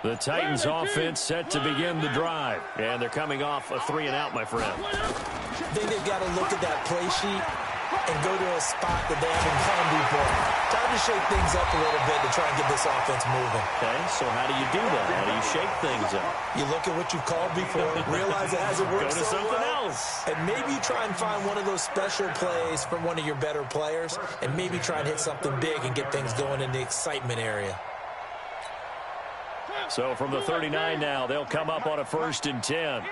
The Titans offense set to begin the drive. And they're coming off a 3-and-out, my friend. I think they've got to look at that play sheet and go to a spot that they haven't gone before. Time to shake things up a little bit to try and get this offense moving. Okay, so how do you do that? How do you shake things up? You look at what you've called before, realize it hasn't worked Go to something else. And maybe you try and find one of those special plays from one of your better players, and maybe try and hit something big and get things going in the excitement area. So from the 39 now, they'll come up on a 1st and 10.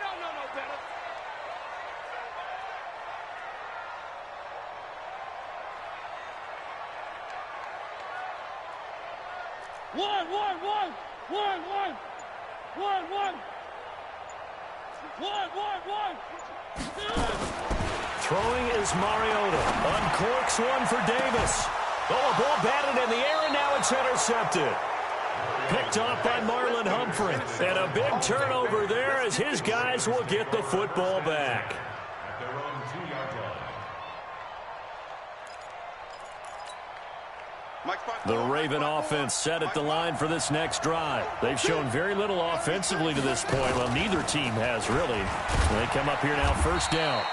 Throwing is Mariota. Uncorks one for Davis. Oh, a ball batted in the air, and now it's intercepted. Picked off by Marlon Humphrey. And a big turnover there as his guys will get the football back. The Raven offense set at the line for this next drive. They've shown very little offensively to this point. Well, neither team has really. They come up here now, 1st down.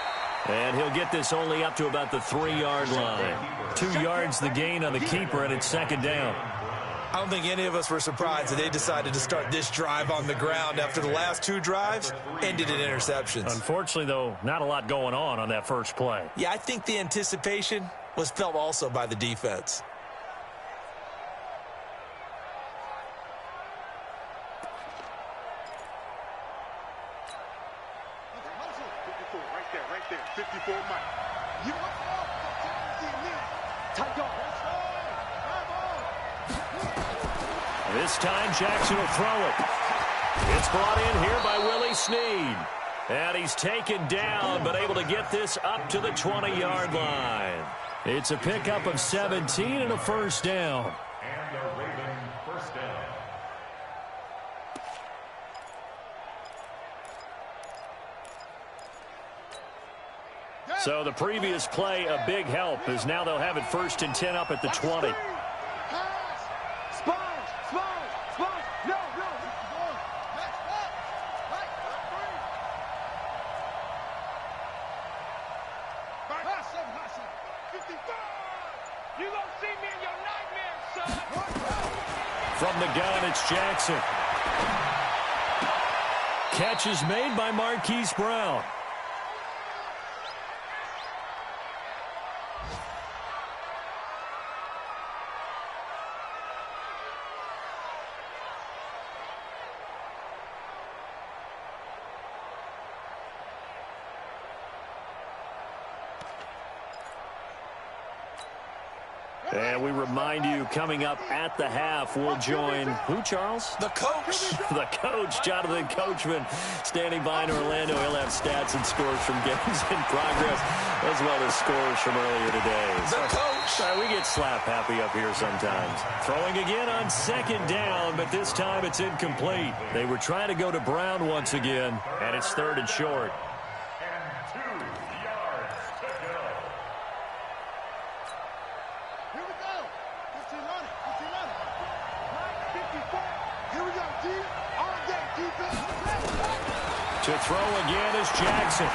And he'll get this only up to about the 3-yard line. 2 yards the gain on the keeper, and it's 2nd down. I don't think any of us were surprised that they decided to start this drive on the ground after the last 2 drives ended in interceptions. Unfortunately, though, not a lot going on that first play. Yeah, I think the anticipation was felt also by the defense. This time, Jackson will throw it. It's brought in here by Willie Snead. And he's taken down, but able to get this up to the 20-yard line. It's a pickup of 17 and a 1st down. And a Raven 1st down. So the previous play, a big help, as now they'll have it 1st and 10 up at the 20. From the gun, it's Jackson. Catch is made by Marquise Brown. And we remind you, coming up at the half, we'll join who, Charles? The coach. The coach, Jonathan Coachman, standing by in Orlando. He'll have stats and scores from games in progress, as well as scores from earlier today. The coach. We get slap happy up here sometimes. Throwing again on 2nd down, but this time it's incomplete. They were trying to go to Brown once again, and it's 3rd and short. To throw again is Jackson.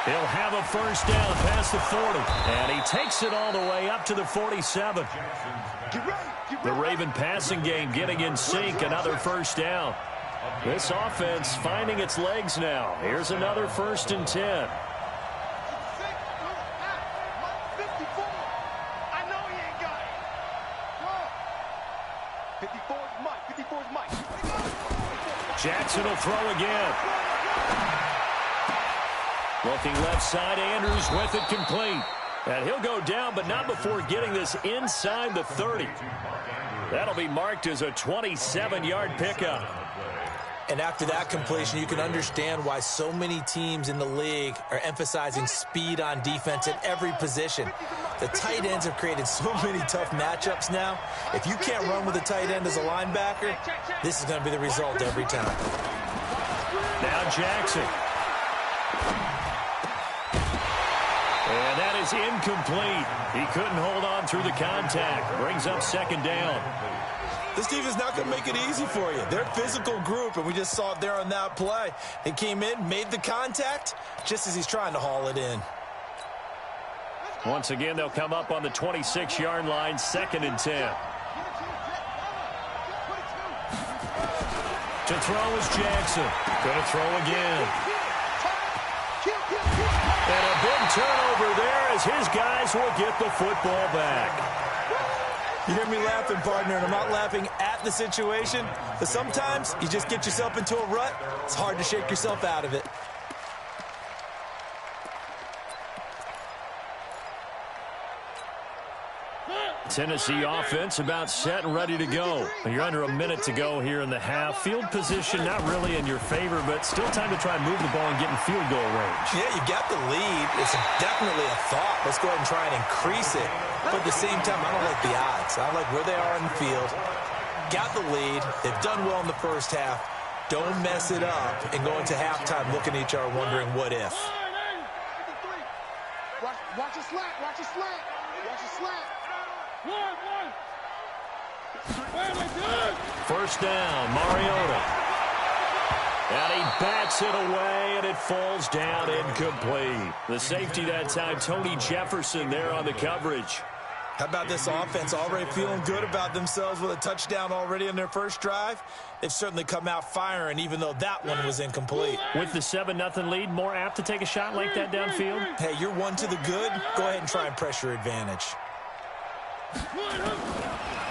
He'll have a 1st down past the 40. And he takes it all the way up to the 47. The Raven passing game getting in sync. Another 1st down. This offense finding its legs now. Here's another 1st and 10. Jackson will throw again. Looking left side, Andrews with it complete. And he'll go down, but not before getting this inside the 30. That'll be marked as a 27-yard pickup. And after that completion, you can understand why so many teams in the league are emphasizing speed on defense at every position. The tight ends have created so many tough matchups now. If you can't run with a tight end as a linebacker, this is going to be the result every time. Now Jackson. And that is incomplete. He couldn't hold on through the contact. Brings up 2nd down. This defense is not going to make it easy for you. They're a physical group, and we just saw it there on that play. They came in, made the contact, just as he's trying to haul it in. Once again, they'll come up on the 26-yard line, 2nd and 10. To throw is Jackson. Going to throw again. And a big turnover there as his guys will get the football back. You hear me laughing, partner, and I'm not laughing at the situation, but sometimes you just get yourself into a rut. It's hard to shake yourself out of it. Tennessee offense about set and ready to go. You're under a minute to go here in the half. Field position not really in your favor, but still time to try and move the ball and get in field goal range. Yeah, you got the lead. It's definitely a thought. Let's go ahead and try and increase it. But at the same time, I don't like the odds. I like where they are in the field. Got the lead. They've done well in the first half. Don't mess it up and go into halftime looking at each other wondering what if. Watch a slant. Watch a slant. Watch a slant. First down, Mariota. And he bats it away, and it falls down incomplete. The safety that time, Tony Jefferson there on the coverage. How about this offense already feeling good about themselves with a touchdown already in their first drive? They've certainly come out firing, even though that one was incomplete. With the 7-0 lead, more apt to take a shot like that downfield? Hey, you're one to the good. Go ahead and try and pressure advantage.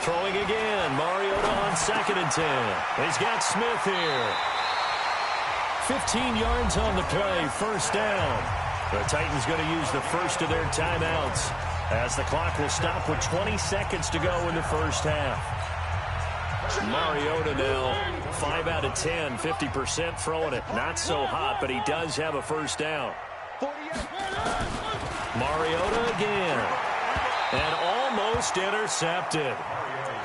Throwing again, Mariota on 2nd and 10. He's got Smith here. 15 yards on the play, first down. The Titans going to use the first of their timeouts as the clock will stop with 20 seconds to go in the first half. Mariota now 5 out of 10, 50% throwing it. Not so hot, but he does have a first down. Mariota again. And almost intercepted.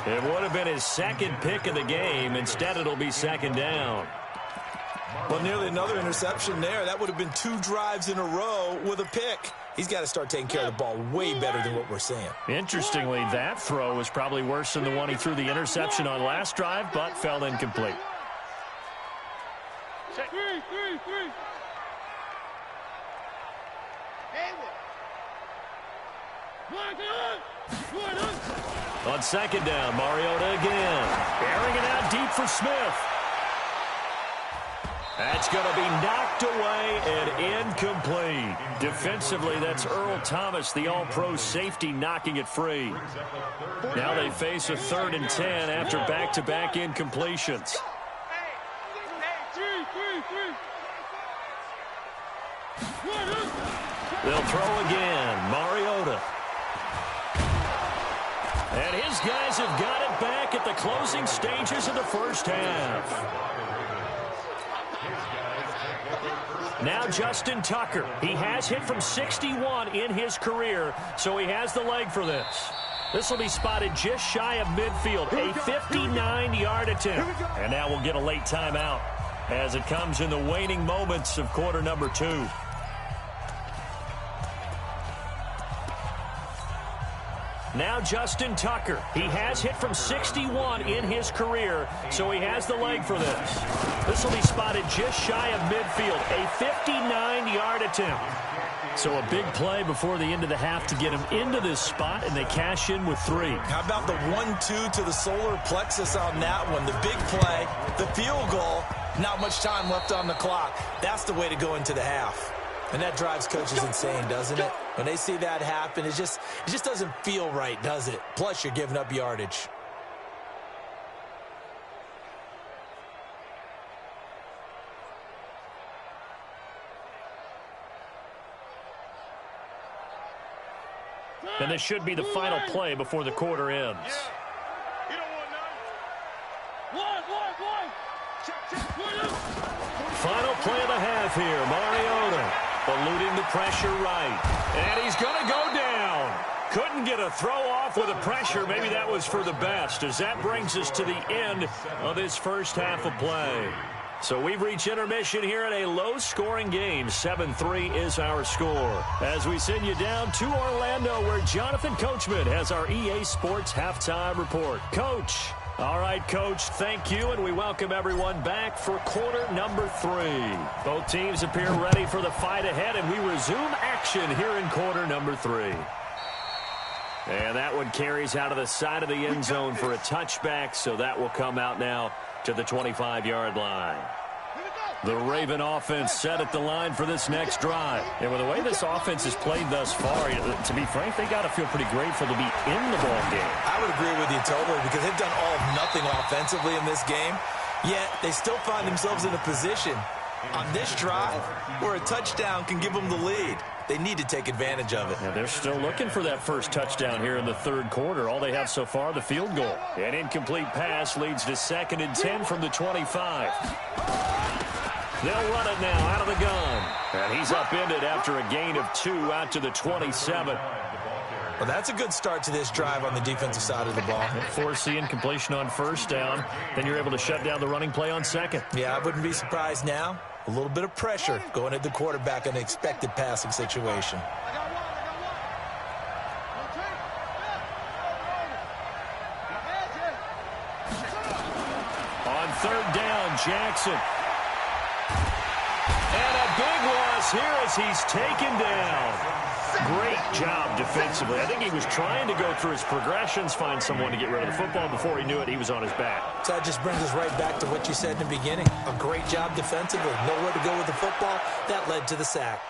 It would have been his second pick of the game. Instead, it'll be 2nd down. Well, nearly another interception there. That would have been 2 drives in a row with a pick. He's got to start taking care of the ball way better than what we're seeing. Interestingly, that throw was probably worse than the one he threw the interception on last drive, but fell incomplete. On 2nd down, Mariota again. Airing it out deep for Smith. That's going to be knocked away and incomplete. Defensively, that's Earl Thomas, the all-pro safety, knocking it free. Now they face a 3rd and 10 after back-to-back incompletions. They'll throw again. Mariota. And his guys have got it back at the closing stages of the first half. Now Justin Tucker. He has hit from 61 in his career, so he has the leg for this. This will be spotted just shy of midfield, a 59-yard attempt. And now we'll get a late timeout as it comes in the waning moments of quarter number 2. Now Justin Tucker. He has hit from 61 in his career, so he has the leg for this. This will be spotted just shy of midfield, a 59-yard attempt. So a big play before the end of the half to get him into this spot, and they cash in with 3. How about the 1-2 to the solar plexus on that one? The big play, the field goal, not much time left on the clock. That's the way to go into the half. And that drives coaches insane, doesn't it? When they see that happen, it just doesn't feel right, does it? Plus, you're giving up yardage. And this should be the final play before the quarter ends. Final play of the half here. Mariota eluding the pressure right. And he's going to go down. Couldn't get a throw off with the pressure. Maybe that was for the best, as that brings us to the end of this first half of play. So we've reached intermission here in a low-scoring game. 7-3 is our score. As we send you down to Orlando, where Jonathan Coachman has our EA Sports Halftime Report. Coach, All right, Coach, thank you, and we welcome everyone back for quarter number 3. Both teams appear ready for the fight ahead, and we resume action here in quarter number 3. And that one carries out of the side of the end zone for a touchback, so that will come out now to the 25-yard line. The Raven offense set at the line for this next drive. And with the way this offense has played thus far, to be frank, they got to feel pretty grateful to be in the ball game. I would agree with you totally because they've done all of nothing offensively in this game, yet they still find themselves in a position on this drive where a touchdown can give them the lead. They need to take advantage of it. Yeah, they're still looking for that first touchdown here in the third quarter. All they have so far, the field goal. An incomplete pass leads to 2nd and 10 from the 25. They'll run it now out of the gun. And he's upended after a gain of 2 out to the 27. Well, that's a good start to this drive on the defensive side of the ball. Force the incompletion on first down. Then you're able to shut down the running play on second. Yeah, I wouldn't be surprised now. A little bit of pressure going at the quarterback in an expected passing situation. On third down, Jackson. And a big loss here as he's taken down. Great job defensively. I think he was trying to go through his progressions, find someone to get rid of the football. Before he knew it, he was on his back. So that just brings us right back to what you said in the beginning. A great job defensively. Nowhere to go with the football. That led to the sack.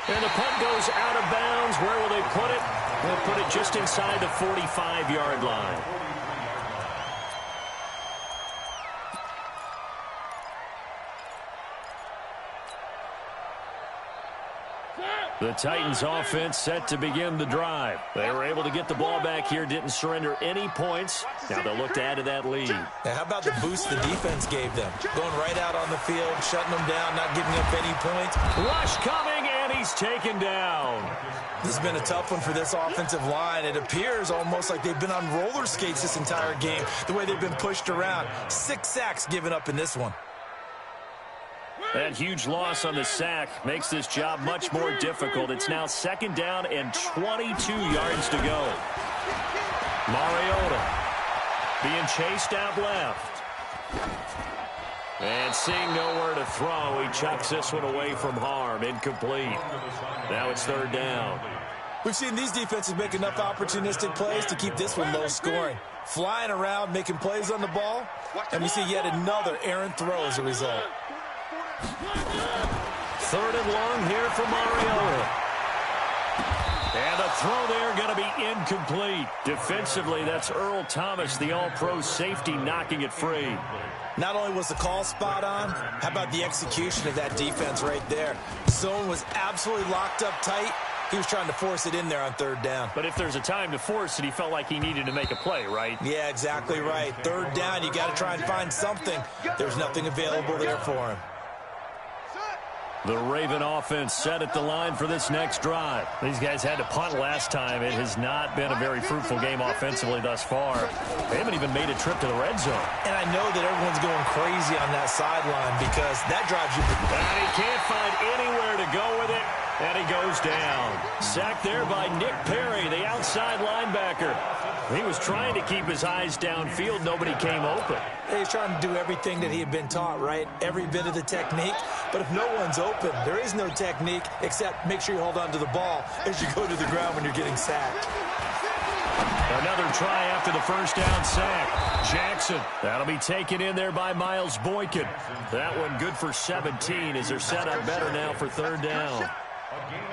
And the punt goes out of bounds. Where will they put it? They'll put it just inside the 45-yard line. The Titans offense set to begin the drive. They were able to get the ball back here, didn't surrender any points. Now they'll look to add to that lead. Now, how about the boost the defense gave them? Going right out on the field, shutting them down, not giving up any points. Rush coming, and he's taken down. This has been a tough one for this offensive line. It appears almost like they've been on roller skates this entire game, the way they've been pushed around. 6 sacks given up in this one. That huge loss on the sack makes this job much more difficult. It's now 2nd down and 22 yards to go. Mariota being chased out left. And seeing nowhere to throw, he chucks this one away from harm. Incomplete. Now it's 3rd down. We've seen these defenses make enough opportunistic plays to keep this one low scoring. Flying around, making plays on the ball, and we see yet another errant throw as a result. 3rd and long here for Mariota. And the throw there going to be incomplete. Defensively, that's Earl Thomas, the all-pro safety, knocking it free. Not only was the call spot on, how about the execution of that defense right there? Zone was absolutely locked up tight. He was trying to force it in there on 3rd down. But if there's a time to force it, he felt like he needed to make a play, right? Yeah, exactly right. 3rd down, you got to try and find something. There's nothing available there for him. The Raven offense set at the line for this next drive. These guys had to punt last time. It has not been a very fruitful game offensively thus far. They haven't even made a trip to the red zone. And I know that everyone's going crazy on that sideline because that drives you. And he can't find anywhere to go with it. And he goes down. Sacked there by Nick Perry, the outside linebacker. He was trying to keep his eyes downfield. Nobody came open. He's trying to do everything that he had been taught, right? Every bit of the technique. But if no one's open, there is no technique except make sure you hold on to the ball as you go to the ground when you're getting sacked. Another try after the first down sack. Jackson, that'll be taken in there by Miles Boykin. That one good for 17 as they're set up better now for 3rd down.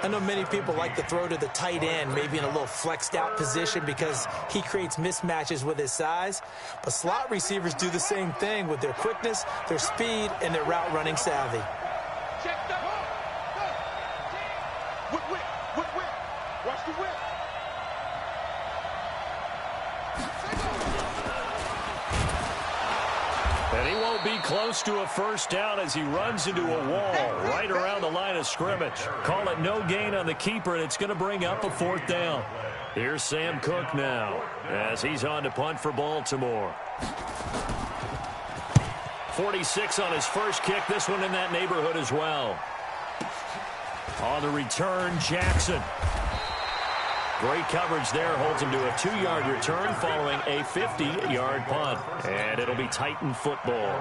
I know many people like to throw to the tight end, maybe in a little flexed out position because he creates mismatches with his size. But slot receivers do the same thing with their quickness, their speed, and their route running savvy. Check the whip. Watch the whip. And he won't be close to a first down as he runs into a wall right around the line of scrimmage. Call it no gain on the keeper, and it's going to bring up a 4th down. Here's Sam Cook now as he's on to punt for Baltimore. 46 on his first kick. This one in that neighborhood as well. On the return, Jackson. Great coverage there. Holds him to a 2-yard return following a 50-yard punt. And it'll be Titan football.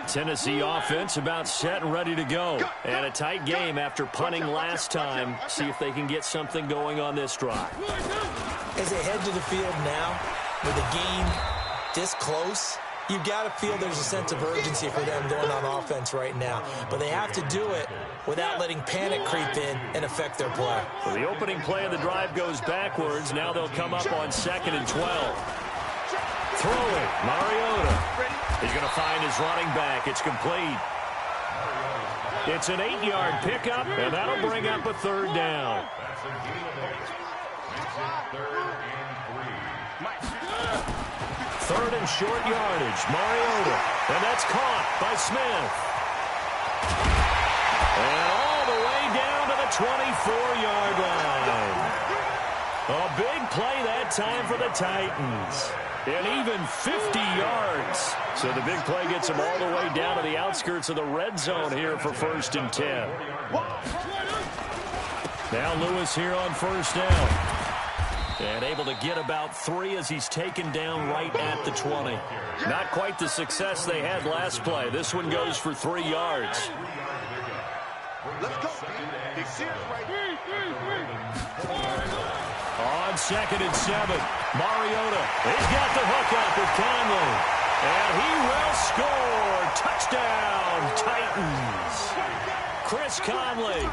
Tennessee offense about set and ready to go. And a tight game after punting last time. See if they can get something going on this drive. As they head to the field now, with the game this close, you've got to feel there's a sense of urgency for them going on offense right now. But they have to do it without letting panic creep in and affect their play. So the opening play of the drive goes backwards. Now they'll come up on 2nd and 12. Throwing, Mariota. He's going to find his running back. It's complete. It's an 8-yard pickup, and that'll bring up a 3rd down. Third and short yardage, Mariota. And that's caught by Smith. And all the way down to the 24-yard line. A big play that time for the Titans. And even 50 yards. So the big play gets them all the way down to the outskirts of the red zone here for 1st and 10. Now Lewis here on 1st down. And able to get about 3 as he's taken down right at the 20. Not quite the success they had last play. This one goes for 3 yards. Let's go. On 2nd and 7, Mariota. He's got the hook up with Conley. And he will score. Touchdown, Titans. Chris Conley,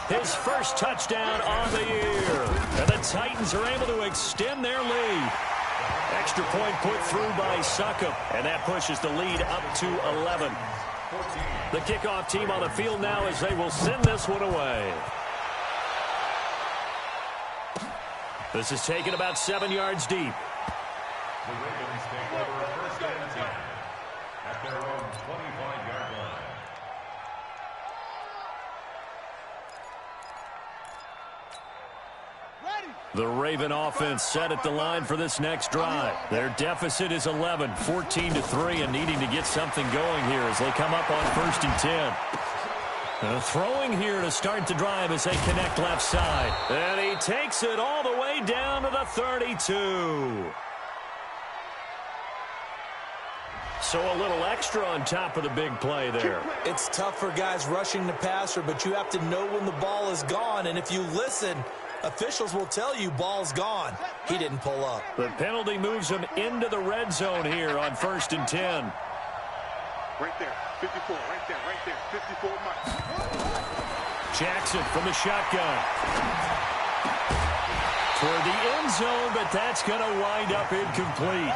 his first touchdown on the year. And the Titans are able to extend their lead. Extra point put through by Succop. And that pushes the lead up to 11. The kickoff team on the field now as they will send this one away. This is taken about 7 yards deep. The Ravens take over 1st and 10 at their own 25-yard line. The Raven offense set at the line for this next drive. Their deficit is 11, 14-3, and needing to get something going here as they come up on 1st and 10. Throwing here to start the drive as they connect left side. And he takes it all the way down to the 32. So a little extra on top of the big play there. It's tough for guys rushing the passer, but you have to know when the ball is gone. And if you listen, officials will tell you ball's gone. He didn't pull up. The penalty moves him into the red zone here on 1st and 10. Right there, 54, right there, 54 Mike. Jackson from the shotgun. Toward the end zone, but that's going to wind up incomplete.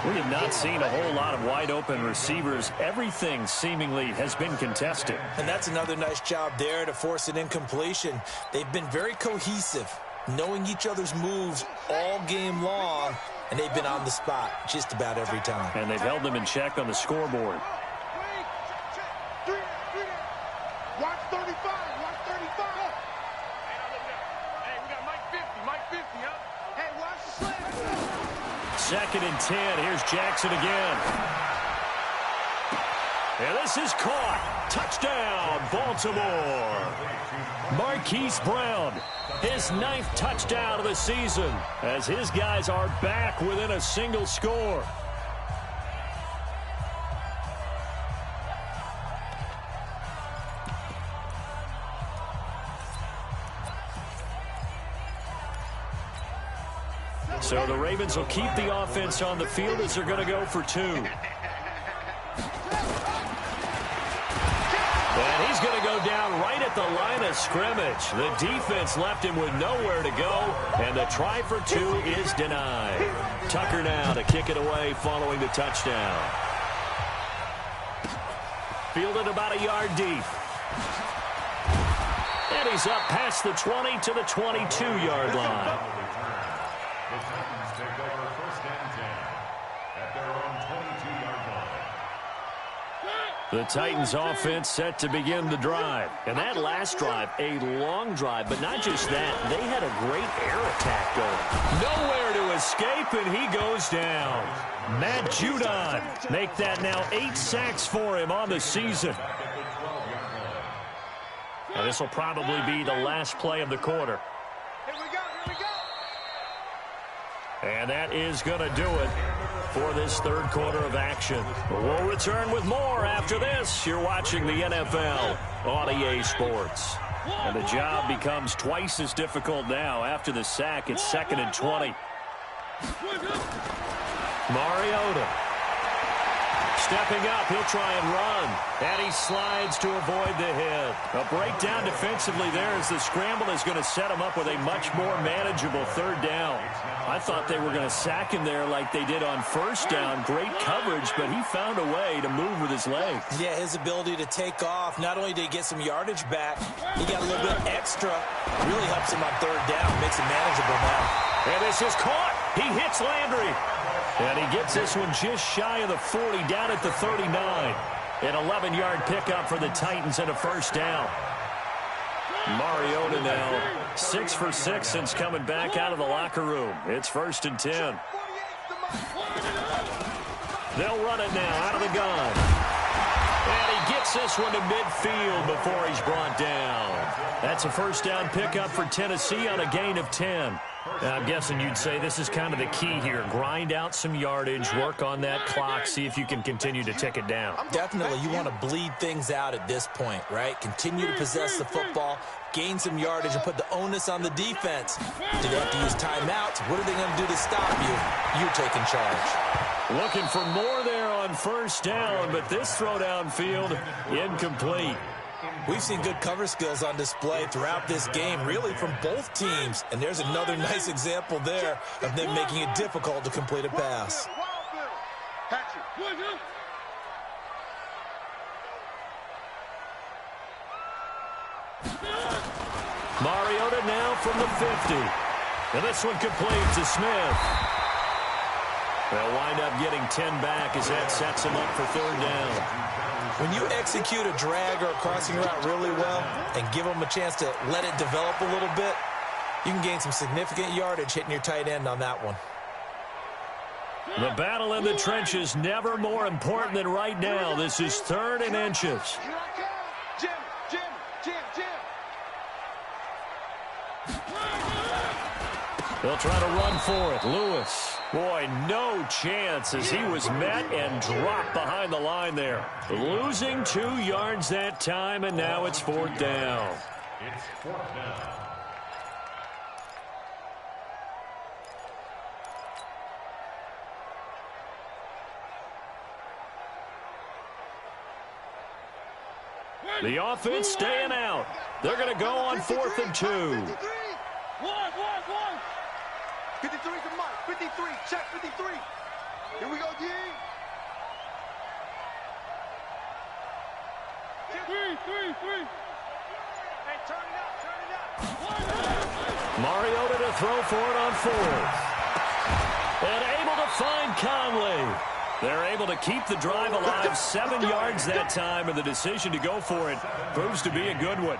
We have not seen a whole lot of wide-open receivers. Everything seemingly has been contested. And that's another nice job there to force an incompletion. They've been very cohesive, knowing each other's moves all game long, and they've been on the spot just about every time. And they've held them in check on the scoreboard. Watch 35, watch 35. Hey, we got Mike 50, huh? Hey, watch the slant. 2nd and 10. Here's Jackson again. And this is caught. Touchdown, Baltimore. Marquise Brown, his 9th touchdown of the season, as his guys are back within a single score. So the Ravens will keep the offense on the field as they're going to go for 2. And he's going to go down right at the line of scrimmage. The defense left him with nowhere to go, and the try for 2 is denied. Tucker now to kick it away following the touchdown. Fielded about a yard deep. And he's up past the 20 to the 22-yard line. The Titans take over 1st and 10 at their own 22-yard line. The Titans offense set to begin the drive. And that last drive, a long drive, but not just that, they had a great air attack going. Nowhere to escape, and he goes down. Matt Judon make that now 8 sacks for him on the season. This will probably be the last play of the quarter. Here we go, here we go. And that is going to do it for this third quarter of action. We'll return with more after this. You're watching the NFL on EA Sports. And the job becomes twice as difficult now. After the sack, it's 2nd and 20. Mariota. Stepping up, he'll try and run. And he slides to avoid the hit. A breakdown defensively there as the scramble is going to set him up with a much more manageable third down. I thought they were going to sack him there like they did on first down. Great coverage, but he found a way to move with his legs. Yeah, his ability to take off. Not only did he get some yardage back, he got a little bit extra. Really helps him on third down. Makes it manageable now. And this is caught. He hits Landry. And he gets this one just shy of the 40, down at the 39. An 11-yard pickup for the Titans and a first down. Mariota now 6 for 6 since coming back out of the locker room. It's 1st and 10. They'll run it now out of the gun. And he gets this one to midfield before he's brought down. That's a first down pickup for Tennessee on a gain of 10. Now, I'm guessing you'd say this is kind of the key here. Grind out some yardage, work on that clock, see if you can continue to tick it down. Definitely, you want to bleed things out at this point, right? Continue to possess the football, gain some yardage, and put the onus on the defense. Do they have to use timeouts? What are they going to do to stop you? You're taking charge. Looking for more there on first down, but this throw downfield incomplete. We've seen good cover skills on display throughout this game, really from both teams. And there's another nice example there of them making it difficult to complete a pass. Mariota now from the 50. And this one complete to Smith. They'll wind up getting 10 back as that sets him up for third down. When you execute a drag or a crossing route really well and give them a chance to let it develop a little bit, you can gain some significant yardage hitting your tight end on that one. The battle in the trenches never more important than right now. This is 3rd and inches. They'll try to run for it. Lewis. Boy, no chance as he was met and dropped behind the line there. Losing 2 yards that time, and now it's 4th down. It's 4th down. The offense staying out. They're going to go on 4th and 2. 53 to Mike. 53. Check 53. Here we go, D. 3. Hey, turn it up. Mariota to throw for it on 4th. And able to find Conley. They're able to keep the drive alive. 7 yards that time, and the decision to go for it proves to be a good one.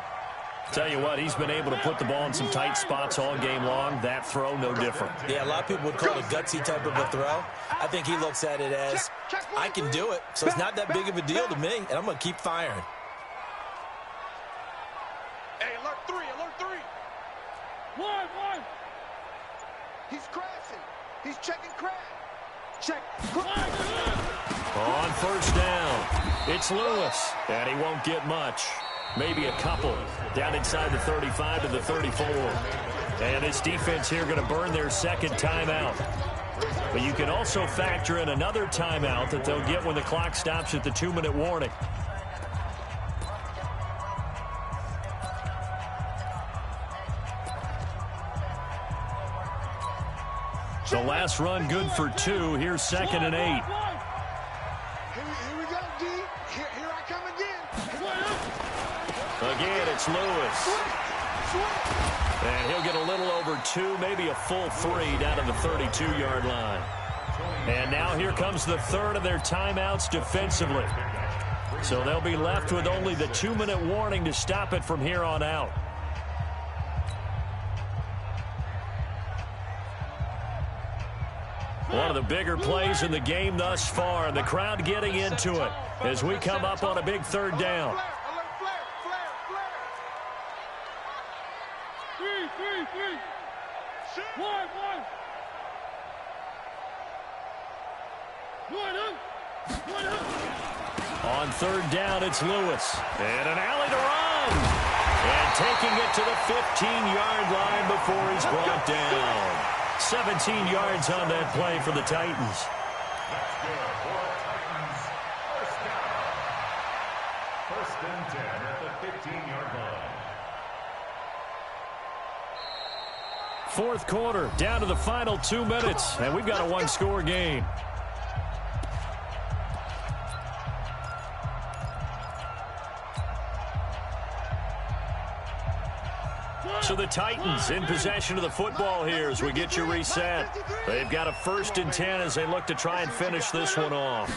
Tell you what, he's been able to put the ball in some tight spots all game long. That throw, no different. Yeah, a lot of people would call it a gutsy type of a throw. I think he looks at it as, I can do it, so it's not that big of a deal to me, and I'm going to keep firing. Hey, alert 3, alert 3. One. He's crashing. He's checking crash. Check. On first down, it's Lewis, and he won't get much. Maybe a couple down inside the 35 to the 34. And this defense here going to burn their 2nd timeout. But you can also factor in another timeout that they'll get when the clock stops at the 2-minute warning. The last run good for 2. Here's 2nd and 8. Here we go, D. Here I come again. Again, it's Lewis. And he'll get a little over 2, maybe a full 3 down to the 32-yard line. And now here comes the 3rd of their timeouts defensively. So they'll be left with only the 2-minute warning to stop it from here on out. One of the bigger plays in the game thus far, and the crowd getting into it as we come up on a big 3rd down. On third down, it's Lewis. And an alley to run. And taking it to the 15-yard line before he's brought down. 17 yards on that play for the Titans. That's good for Titans. First down. First and 10 at the 15-yard line. Fourth quarter, down to the final 2 minutes, and we've got a one-score game. So the Titans in possession of the football here as we get you reset. They've got a 1st and 10 as they look to try and finish this one off.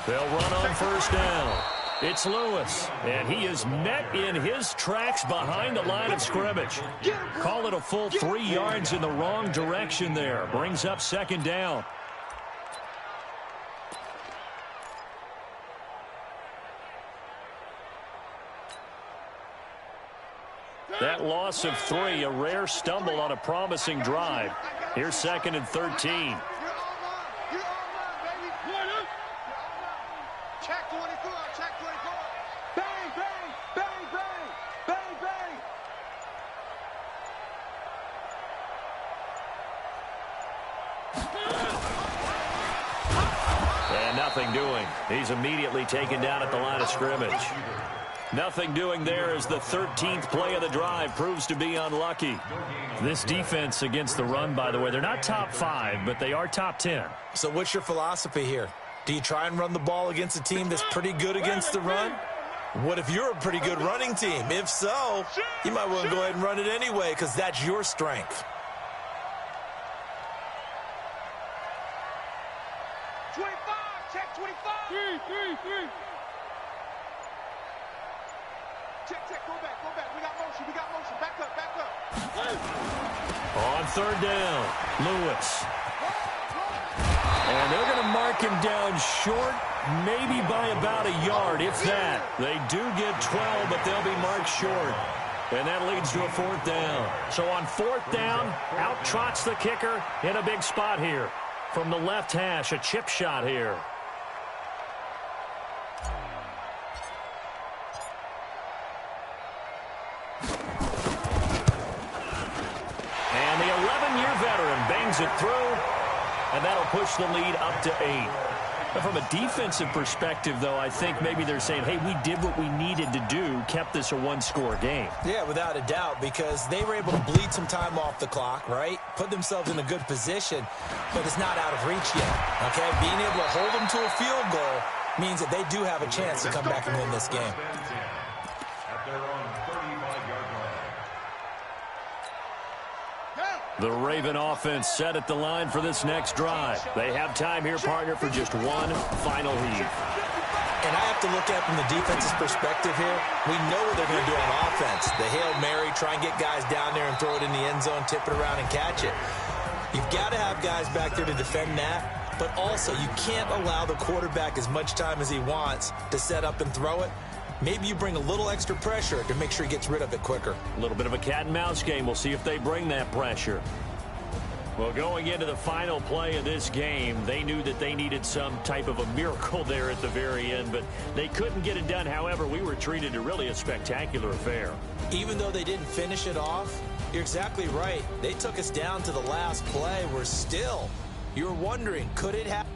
They'll run on first down. It's Lewis, and he is met in his tracks behind the line of scrimmage. Call it a full 3 yards in the wrong direction there. Brings up second down. That loss of 3, a rare stumble on a promising drive. Here's 2nd and 13. You're all mine, baby. Check 24, check 24. Bang, bang, bang, bang, bang, bang. And nothing doing. He's immediately taken down at the line of scrimmage. Nothing doing there as the 13th play of the drive proves to be unlucky. This defense against the run, by the way, they're not top 5, but they are top 10. So what's your philosophy here? Do you try and run the ball against a team that's pretty good against the run? What if you're a pretty good running team? If so, you might want to go ahead and run it anyway because that's your strength. 25, check 25. 3. Check, go back. We got motion. Back up. On third down, Lewis. And they're going to mark him down short, maybe by about a yard, if that. They do get 12, but they'll be marked short. And that leads to a 4th down. So on 4th down, out trots the kicker in a big spot here. From the left hash, a chip shot here. And the 11-year veteran bangs it through, and that'll push the lead up to 8. But from a defensive perspective, though, I think maybe they're saying, hey, we did what we needed to do, kept this a one-score game. Yeah, without a doubt, because they were able to bleed some time off the clock, right? Put themselves in a good position, but it's not out of reach yet, okay? Being able to hold them to a field goal means that they do have a chance to come back and win this game. At their own 35-yard line. The Raven offense set at the line for this next drive. They have time here, partner, for just one final heave. And I have to look at it from the defense's perspective here. We know what they're going to do on offense. The Hail Mary, try and get guys down there and throw it in the end zone, tip it around and catch it. You've got to have guys back there to defend that, but also you can't allow the quarterback as much time as he wants to set up and throw it. Maybe you bring a little extra pressure to make sure he gets rid of it quicker. A little bit of a cat and mouse game. We'll see if they bring that pressure. Well, going into the final play of this game, they knew that they needed some type of a miracle there at the very end, but they couldn't get it done. However, we were treated to really a spectacular affair. Even though they didn't finish it off, you're exactly right. They took us down to the last play. We're still, you're wondering, could it happen?